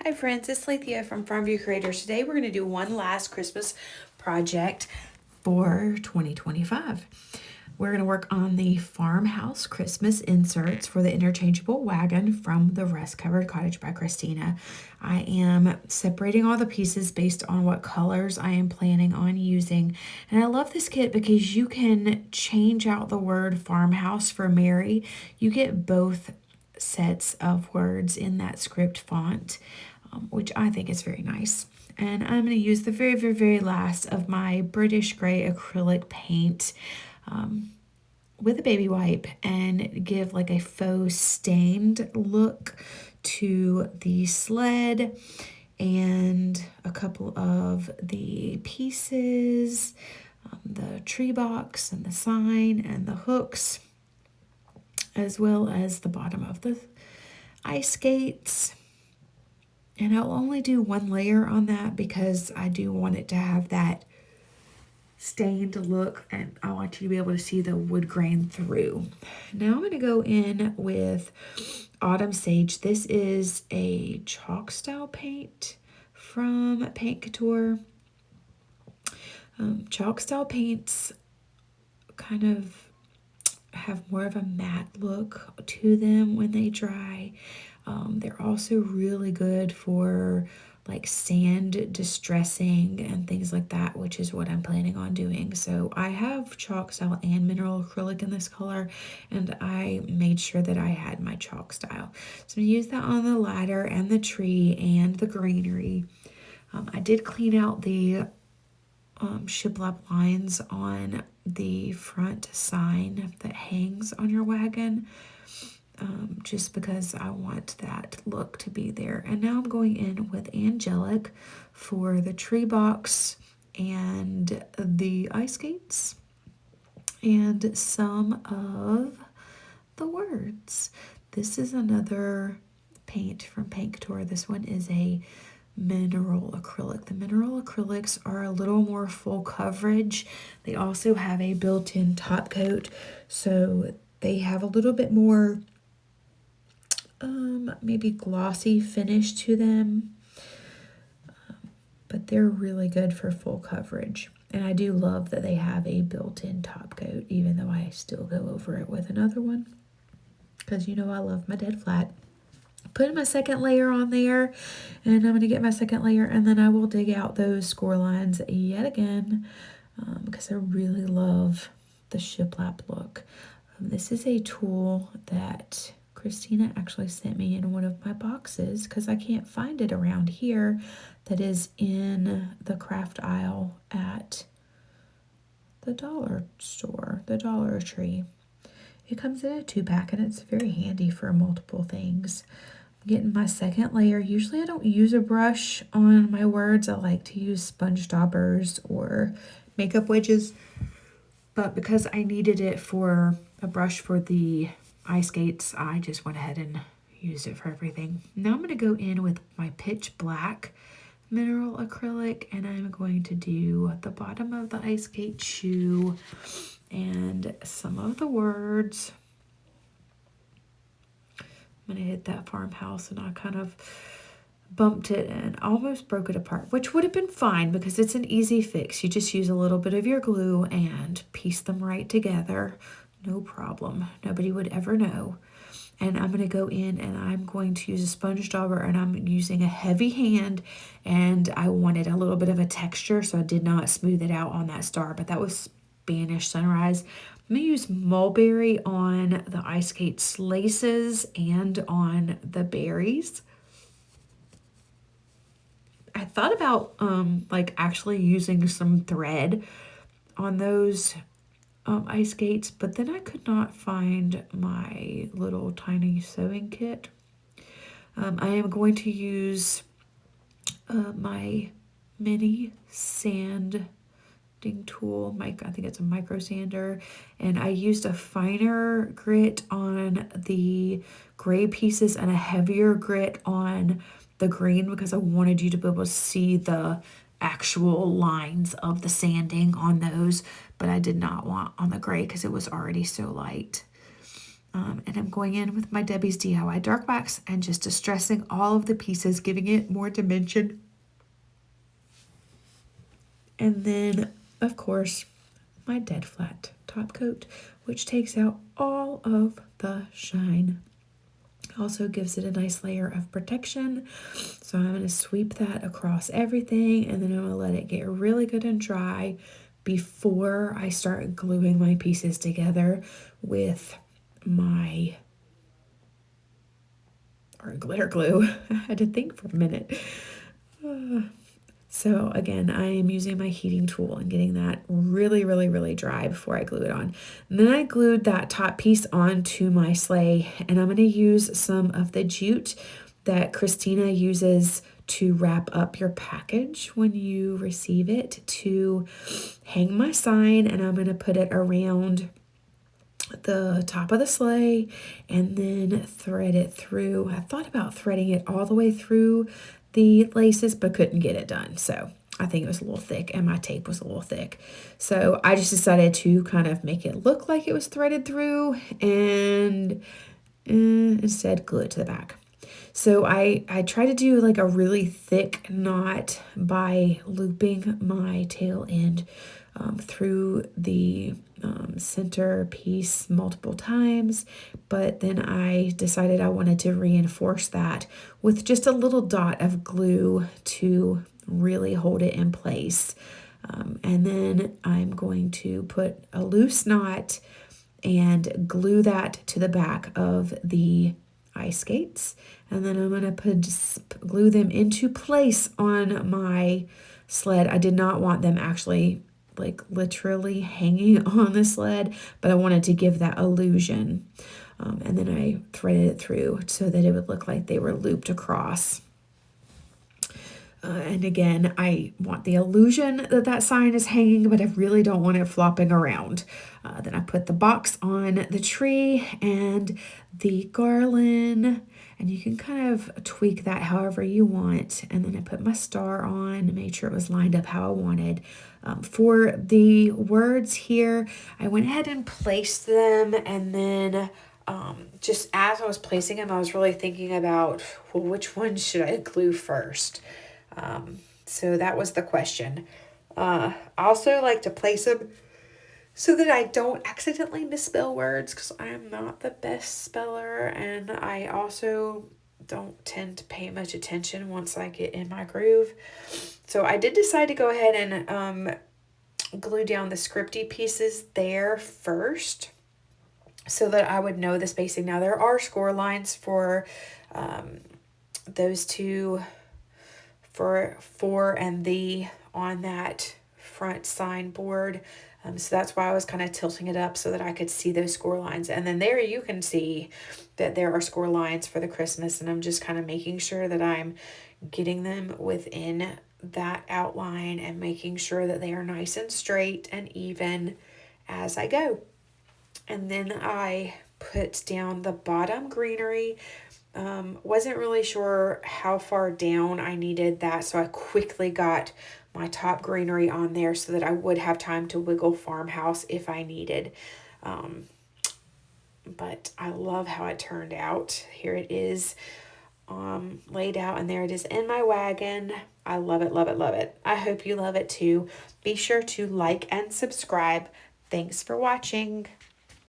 Hi friends, it's Leithia from Farmview Creators. Today we're going to do one last Christmas project for 2025. We're going to work on the Farmhouse Christmas inserts for the Interchangeable Wagon from the Rust Covered Cottage by Christina. I am separating all the pieces based on what colors I am planning on using. And I love this kit because you can change out the word farmhouse for Mary. You get both sets of words in that script font, which I think is very nice. And I'm going to use the very, very, very last of my British Grey acrylic paint with a baby wipe and give like a faux stained look to the sled and a couple of the pieces, the tree box and the sign and the hooks, as well as the bottom of the ice skates. And I'll only do one layer on that because I do want it to have that stained look and I want you to be able to see the wood grain through. Now I'm going to go in with Autumn Sage. This is a chalk style paint from Paint Couture. Chalk style paints kind of have more of a matte look to them when they dry. They're also really good for like sand distressing and things like that, which is what I'm planning on doing. So I have chalk style and mineral acrylic in this color, and I made sure that I had my chalk style. So I'm gonna use that on the ladder and the tree and the greenery. I did clean out the shiplap lines on the front sign that hangs on your wagon, just because I want that look to be there. And now I'm going in with Angelic for the tree box and the ice skates and some of the words. This is another paint from Paint Couture. This one is a mineral acrylic. The mineral acrylics are a little more full coverage. They also have a built-in top coat, so they have a little bit more maybe glossy finish to them, but they're really good for full coverage. And I do love that they have a built-in top coat, even though I still go over it with another one, because you know I love my dead flat. Put my second layer on there, and I'm going to get my second layer, and then I will dig out those score lines yet again, because I really love the shiplap look. This is a tool that Christina actually sent me in one of my boxes because I can't find it around here, that is in the craft aisle at the dollar store, the Dollar Tree. It comes in a 2-pack and it's very handy for multiple things. I'm getting my second layer. Usually I don't use a brush on my words. I like to use sponge daubers or makeup wedges, but because I needed it for a brush for the ice skates, I just went ahead and used it for everything. Now I'm going to go in with my pitch black mineral acrylic, and I'm going to do the bottom of the ice skate shoe and some of the words. I'm going to hit that farmhouse, and I kind of bumped it and almost broke it apart, which would have been fine because it's an easy fix. You just use a little bit of your glue and piece them right together. No problem. Nobody would ever know. And I'm going to go in and I'm going to use a sponge dauber, and I'm using a heavy hand, and I wanted a little bit of a texture, so I did not smooth it out on that star, but that was Spanish Sunrise. I'm going to use Mulberry on the ice skates laces and on the berries. I thought about like actually using some thread on those ice skates, but then I could not find my little tiny sewing kit. I am going to use my mini sanding tool. I think it's a micro sander, and I used a finer grit on the gray pieces and a heavier grit on the green because I wanted you to be able to see the actual lines of the sanding on those, but I did not want on the gray because it was already so light. And I'm going in with my Debi's DIY dark wax and just distressing all of the pieces, giving it more dimension. And then, of course, my dead flat top coat, which takes out all of the shine. Also gives it a nice layer of protection. So I'm going to sweep that across everything, and then I'm going to let it get really good and dry before I start gluing my pieces together with my glitter glue. I had to think for a minute. So again, I am using my heating tool and getting that really, really, really dry before I glue it on. And then I glued that top piece onto my sleigh, and I'm going to use some of the jute that Christina uses to wrap up your package when you receive it to hang my sign, and I'm going to put it around the top of the sleigh and then thread it through. I thought about threading it all the way through the laces, but couldn't get it done. So I think it was a little thick and my tape was a little thick. So I just decided to kind of make it look like it was threaded through and instead glue it to the back. So I try to do like a really thick knot by looping my tail end through the center piece multiple times, but then I decided I wanted to reinforce that with just a little dot of glue to really hold it in place. And then I'm going to put a loose knot and glue that to the back of the ice skates, and then I'm going to glue them into place on my sled. I did not want them actually like literally hanging on the sled, but I wanted to give that illusion. And then I threaded it through so that it would look like they were looped across. And again, I want the illusion that that sign is hanging, but I really don't want it flopping around. Then I put the box on the tree and the garland, and you can kind of tweak that however you want. And then I put my star on, made sure it was lined up how I wanted. For the words here, I went ahead and placed them, and then just as I was placing them, I was really thinking about, well, which one should I glue first? So that was the question. I also like to place them so that I don't accidentally misspell words, because I am not the best speller, and I also don't tend to pay much attention once I get in my groove. So I did decide to go ahead and glue down the scripty pieces there first so that I would know the spacing. Now there are score lines for those two, for and the on that front sign board. So that's why I was kind of tilting it up so that I could see those score lines. And then there you can see that there are score lines for the Christmas, and I'm just kind of making sure that I'm getting them within that outline and making sure that they are nice and straight and even as I go. And then I put down the bottom greenery. Wasn't really sure how far down I needed that, so I quickly got my top greenery on there so that I would have time to wiggle farmhouse if I needed. But I love how it turned out. Here it is laid out, and there it is in my wagon. I love it, love it, love it. I hope you love it too. Be sure to like and subscribe. Thanks for watching.